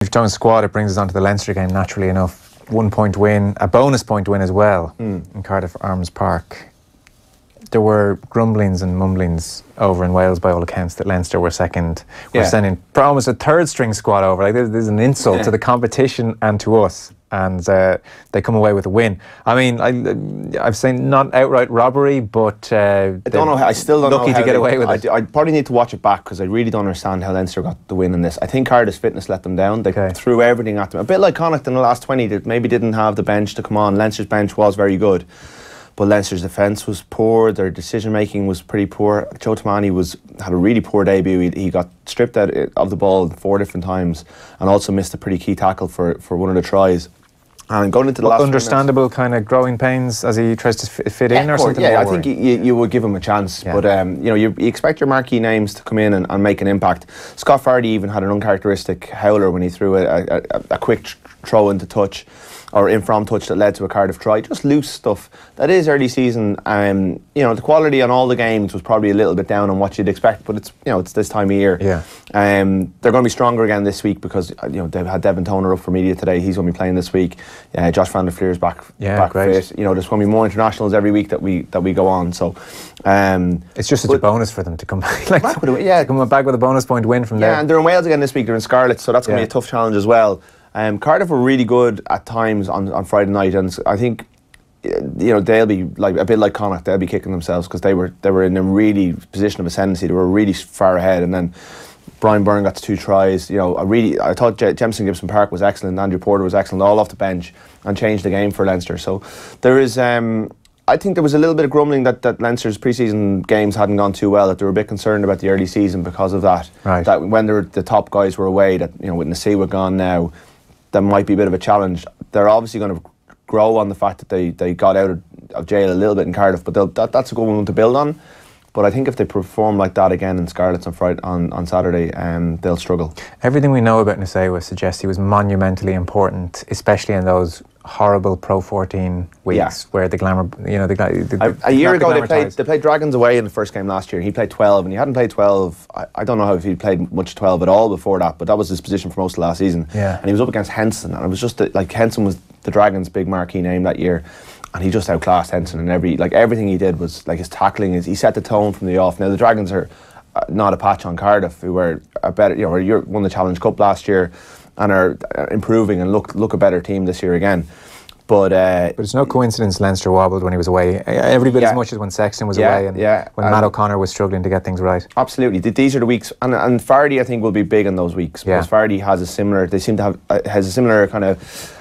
If you're talking squad, it brings us on to the Leinster game, naturally enough. 1 point win, a bonus point win as well in Cardiff Arms Park. There were grumblings and mumblings over in Wales by all accounts that Leinster were second. We're sending almost a third string squad over. Like this is an insult to the competition and to us. And they come away with a win. I mean, I've seen not outright robbery, but I don't know. I still don't know. Lucky to get away with it. I probably need to watch it back because I really don't understand how Leinster got the win in this. I think Cardiff's fitness let them down. They threw everything at them. A bit like Connacht in the last 20 that maybe didn't have the bench to come on. Leinster's bench was very good, but Leinster's defence was poor. Their decision making was pretty poor. Joe Tomane had a really poor debut. He got stripped out of the ball 4 different times and also missed a pretty key tackle for one of the tries. And going into the last understandable kind of growing pains as he tries to fit in or something. Yeah, I think you would give him a chance, but you know, you expect your marquee names to come in and make an impact. Scott Fardy even had an uncharacteristic howler when he threw a quick throw into touch, or in from touch, that led to a Cardiff try. Just loose stuff. That is early season. You know, the quality on all the games was probably a little bit down on what you'd expect, but it's, you know, it's this time of year. Yeah. They're going to be stronger again this week because, you know, they've had Devin Toner up for media today. He's going to be playing this week. Josh van der Fleer's back fit. You know, there's going to be more internationals every week that we go on. So it's just such a bonus for them to come back. Like, come back with a bonus point win from there. Yeah, and they're in Wales again this week. They're in Scarlet, so that's going to be a tough challenge as well. Cardiff were really good at times on Friday night, and I think, you know, they'll be like a bit like Connacht. They'll be kicking themselves because they were in a really position of ascendancy. They were really far ahead, and then Brian Byrne got 2 tries. You know, I thought Jemison Gibson Park was excellent. Andrew Porter was excellent, all off the bench, and changed the game for Leinster. So there is. I think there was a little bit of grumbling that Leinster's pre-season games hadn't gone too well, that they were a bit concerned about the early season because of that. Right. That when the top guys were away, that, you know, with Nasiwa gone now, that might be a bit of a challenge. They're obviously going to grow on the fact that they got out of jail a little bit in Cardiff, but that's a good one to build on. But I think if they perform like that again in Scarlets on Saturday, they'll struggle. Everything we know about Nasiwa suggests he was monumentally important, especially in those horrible Pro14 weeks where the glamour, you know, a year ago they played Dragons away in the first game last year. He played 12, and he hadn't played 12. I don't know if he played much 12 at all before that, but that was his position for most of last season. Yeah. And he was up against Henson, and it was just like Henson was the Dragons' big marquee name that year, and he just outclassed Henson, and everything he did was like his tackling. He set the tone from the off. Now the Dragons are not a patch on Cardiff, who were a better, you know, won the Challenge Cup last year and are improving and look a better team this year again. But it's no coincidence Leinster wobbled when he was away. Every bit as much as when Sexton was away and when Matt O'Connor was struggling to get things right. Absolutely. These are the weeks, and Fardy I think will be big in those weeks because Fardy has a similar. They seem to have has a similar kind of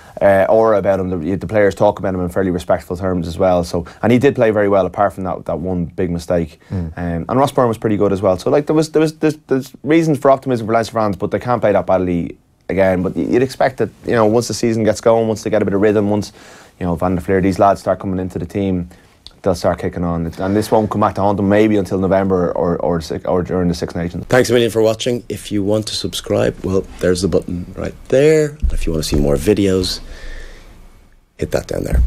aura about him. The players talk about him in fairly respectful terms as well. So, and he did play very well apart from that one big mistake. And Ross Byrne was pretty good as well. So like there's reasons for optimism for Leinster fans, but they can't play that badly again. But you'd expect that, you know, once the season gets going, once they get a bit of rhythm, once, you know, Van der Fleer, these lads start coming into the team, they'll start kicking on, and this won't come back to haunt them maybe until November or during the Six Nations. Thanks a million for watching. If you want to subscribe, well, there's the button right there. If you want to see more videos, hit that down there.